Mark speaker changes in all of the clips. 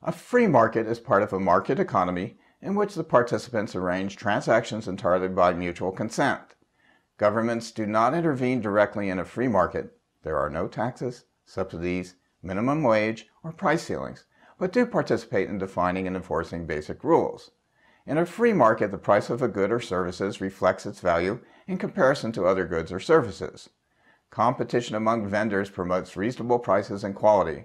Speaker 1: A free market is part of a market economy in which the participants arrange transactions entirely by mutual consent. Governments do not intervene directly in a free market. There are no taxes, subsidies, minimum wage, or price ceilings, but do participate in defining and enforcing basic rules. In a free market, the price of a good or services reflects its value in comparison to other goods or services. Competition among vendors promotes reasonable prices and quality.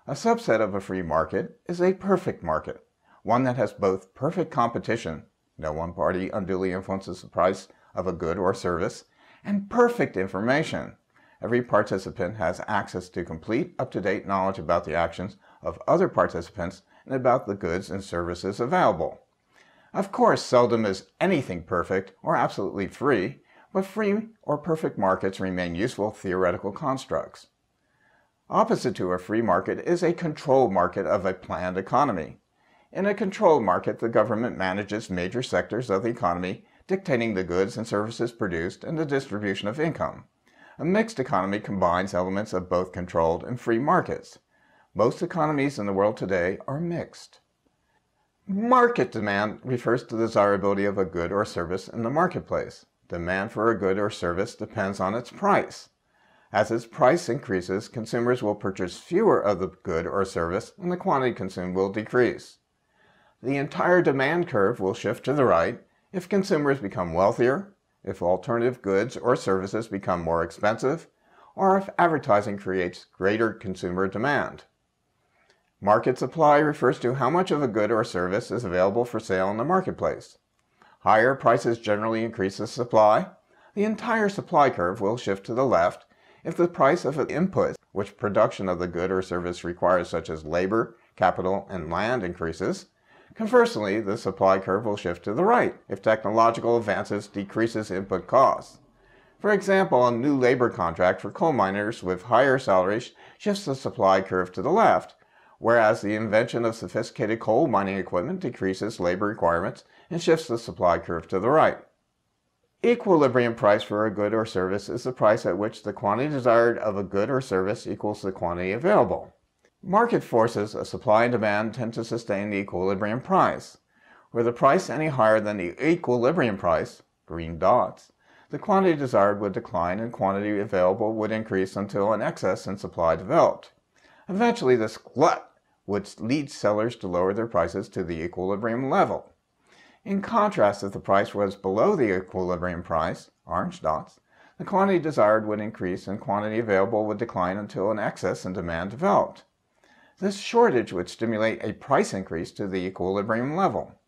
Speaker 1: A subset of a free market is a perfect market, one that has both perfect competition, no one party unduly influences the price of a good or service, and perfect information. Every participant has access to complete, up-to-date knowledge about the actions of other participants and about the goods and services available. Of course, seldom is anything perfect or absolutely free, but free or perfect markets remain useful theoretical constructs. Opposite to a free market is a controlled market of a planned economy. In a controlled market, the government manages major sectors of the economy, dictating the goods and services produced and the distribution of income. A mixed economy combines elements of both controlled and free markets. Most economies in the world today are mixed. Market demand refers to the desirability of a good or service in the marketplace. Demand for a good or service depends on its price. As its price increases, consumers will purchase fewer of the good or service, and the quantity consumed will decrease. The entire demand curve will shift to the right if consumers become wealthier, if alternative goods or services become more expensive, or if advertising creates greater consumer demand. Market supply refers to how much of a good or service is available for sale in the marketplace. Higher prices generally increase the supply. The entire supply curve will shift to the left if the price of an input, which production of the good or service requires, such as labor, capital, and land, increases. Conversely, the supply curve will shift to the right if technological advances decreases input costs. For example, a new labor contract for coal miners with higher salaries shifts the supply curve to the left, whereas the invention of sophisticated coal mining equipment decreases labor requirements and shifts the supply curve to the right. Equilibrium price for a good or service is the price at which the quantity desired of a good or service equals the quantity available. Market forces of supply and demand tend to sustain the equilibrium price. Were the price any higher than the equilibrium price, green dots, the quantity desired would decline and quantity available would increase until an excess in supply developed. Eventually, this glut would lead sellers to lower their prices to the equilibrium level. In contrast, if the price was below the equilibrium price, orange dots, the quantity desired would increase and quantity available would decline until an excess in demand developed. This shortage would stimulate a price increase to the equilibrium level.